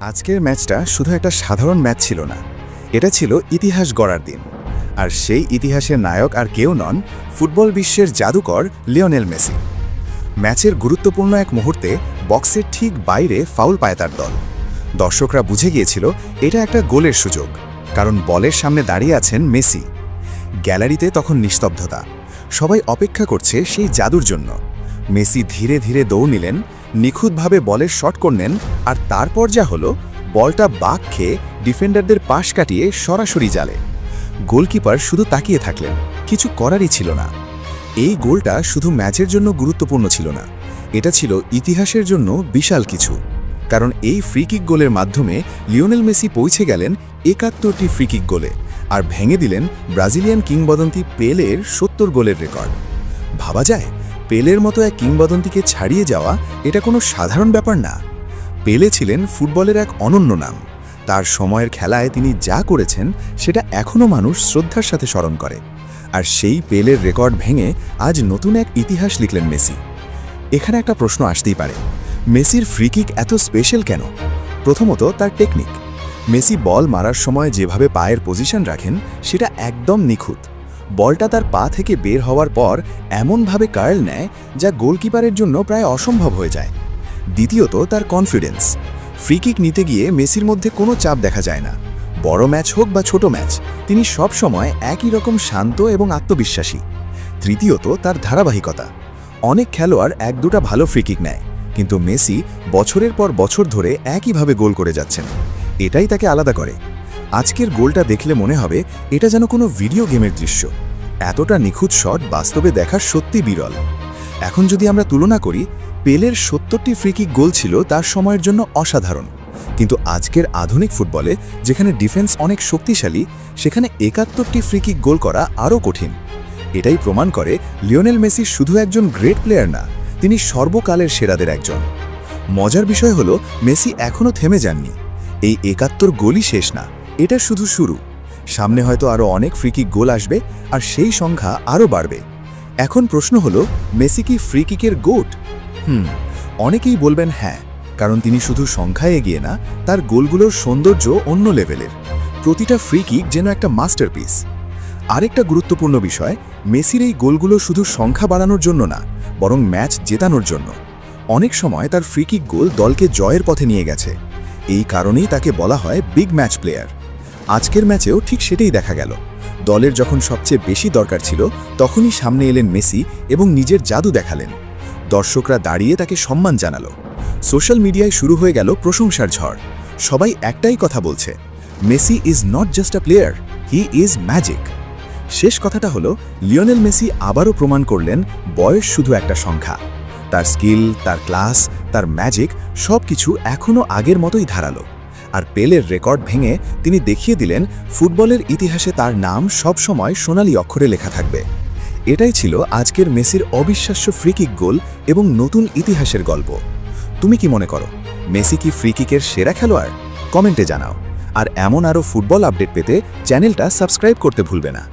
আজকের ম্যাচটা শুধু একটা সাধারণ ম্যাচ ছিল না, এটা ছিল ইতিহাস গড়ার দিন। আর সেই ইতিহাসের নায়ক আর কেউ নন, ফুটবল বিশ্বের জাদুকর লিওনেল মেসি। ম্যাচের গুরুত্বপূর্ণ এক মুহূর্তে বক্সের ঠিক বাইরে ফাউল পায় তার দল। দর্শকরা বুঝে গিয়েছিল এটা একটা গোলের সুযোগ, কারণ বলের সামনে দাঁড়িয়ে আছেন মেসি। গ্যালারিতে তখন নিস্তব্ধতা, সবাই অপেক্ষা করছে সেই জাদুর জন্য। মেসি ধীরে ধীরে দৌড় নিলেন, নিখুঁতভাবে বলের শট করলেন, আর তারপর যা হলো, বলটা বাঁক খেয়ে ডিফেন্ডারদের পাশ কাটিয়ে সরাসরি জালে। গোলকিপার শুধু তাকিয়ে থাকলেন, কিছু করারই ছিল না। এই গোলটা শুধু ম্যাচের জন্য গুরুত্বপূর্ণ ছিল না, এটা ছিল ইতিহাসের জন্য বিশাল কিছু। কারণ এই ফ্রিকিক গোলের মাধ্যমে লিওনেল মেসি পৌঁছে গেলেন ৭১টি ফ্রিকিক গোলে, আর ভেঙে দিলেন ব্রাজিলিয়ান কিংবদন্তি পেলের ৭০ গোলের রেকর্ড। ভাবা যায়, পেলের মতো এক কিংবদন্তিকে ছাড়িয়ে যাওয়া এটা কোনো সাধারণ ব্যাপার না। পেলে ছিলেন ফুটবলের এক অনন্য নাম। তার সময়ের খেলায় তিনি যা করেছেন সেটা এখনও মানুষ শ্রদ্ধার সাথে স্মরণ করে। আর সেই পেলের রেকর্ড ভেঙে আজ নতুন এক ইতিহাস লিখলেন মেসি। এখানে একটা প্রশ্ন আসতেই পারে, মেসির ফ্রিকিক এত স্পেশাল কেন? প্রথমত তার টেকনিক। মেসি বল মারার সময় যেভাবে পায়ের পজিশন রাখেন সেটা একদম নিখুঁত। বলটা তার পা থেকে বের হওয়ার পর এমনভাবে কার্ল নেয় যা গোলকিপারের জন্য প্রায় অসম্ভব হয়ে যায়। দ্বিতীয়ত তার কনফিডেন্স। ফ্রিকিক নিতে গিয়ে মেসির মধ্যে কোনো চাপ দেখা যায় না। বড় ম্যাচ হোক বা ছোট ম্যাচ, তিনি সব সময় একই রকম শান্ত এবং আত্মবিশ্বাসী। তৃতীয়ত তার ধারাবাহিকতা। অনেক খেলোয়াড় এক দুটা ভালো ফ্রিকিক নেয়, কিন্তু মেসি বছরের পর বছর ধরে একইভাবে গোল করে যাচ্ছেন। এটাই তাকে আলাদা করে। আজকের গোলটা দেখলে মনে হবে এটা যেন কোনো ভিডিও গেমের দৃশ্য। এতটা নিখুঁত শট বাস্তবে দেখা সত্যি বিরল। এখন যদি আমরা তুলনা করি, পেলের ৭০টি ফ্রিকিক গোল ছিল তার সময়ের জন্য অসাধারণ, কিন্তু আজকের আধুনিক ফুটবলে যেখানে ডিফেন্স অনেক শক্তিশালী, সেখানে ৭১টি ফ্রিকিক গোল করা আরও কঠিন। এটাই প্রমাণ করে লিওনেল মেসি শুধু একজন গ্রেট প্লেয়ার না, তিনি সর্বকালের সেরাদের একজন। মজার বিষয় হলো, মেসি এখনও থেমে যাননি। এই ৭১ গোলই শেষ না, এটা শুধু শুরু। সামনে হয়তো আরও অনেক ফ্রিকিক গোল আসবে, আর সেই সংখ্যা আরও বাড়বে। এখন প্রশ্ন হলো, মেসি কি ফ্রিকিকের গোট? অনেকেই বলবেন হ্যাঁ, কারণ তিনি শুধু সংখ্যায় এগিয়ে না, তার গোলগুলোর সৌন্দর্য অন্য লেভেলের। প্রতিটা ফ্রিকিক যেন একটা মাস্টারপিস। আরেকটা গুরুত্বপূর্ণ বিষয়, মেসির এই গোলগুলো শুধু সংখ্যা বাড়ানোর জন্য না, বরং ম্যাচ জেতানোর জন্য। অনেক সময় তার ফ্রিকিক গোল দলকে জয়ের পথে নিয়ে গেছে। এই কারণেই তাকে বলা হয় বিগ ম্যাচ প্লেয়ার। আজকের ম্যাচেও ঠিক সেটাই দেখা গেল। দলের যখন সবচেয়ে বেশি দরকার ছিল, তখনই সামনে এলেন মেসি এবং নিজের জাদু দেখালেন। দর্শকরা দাঁড়িয়ে তাকে সম্মান জানালো। সোশ্যাল মিডিয়ায় শুরু হয়ে গেল প্রশংসার ঝড়। সবাই একটাই কথা বলছে, Messi is not just a player, he is magic. শেষ কথাটা হলো, লিওনেল মেসি আবারও প্রমাণ করলেন বয়স শুধু একটা সংখ্যা। তার স্কিল, তার ক্লাস, তার ম্যাজিক সবকিছু এখনও আগের মতোই ধারালো। আর পেলের রেকর্ড ভেঙে তিনি দেখিয়ে দিলেন ফুটবলের ইতিহাসে তার নাম সবসময় সোনালি অক্ষরে লেখা থাকবে। এটাই ছিল আজকের মেসির অবিশ্বাস্য ফ্রিকিক গোল এবং নতুন ইতিহাসের গল্প। তুমি কি মনে করো, মেসি কি ফ্রিকিকের সেরা খেলোয়াড়? কমেন্টে জানাও। আর এমন আরও ফুটবল আপডেট পেতে চ্যানেলটা সাবস্ক্রাইব করতে ভুলবে না।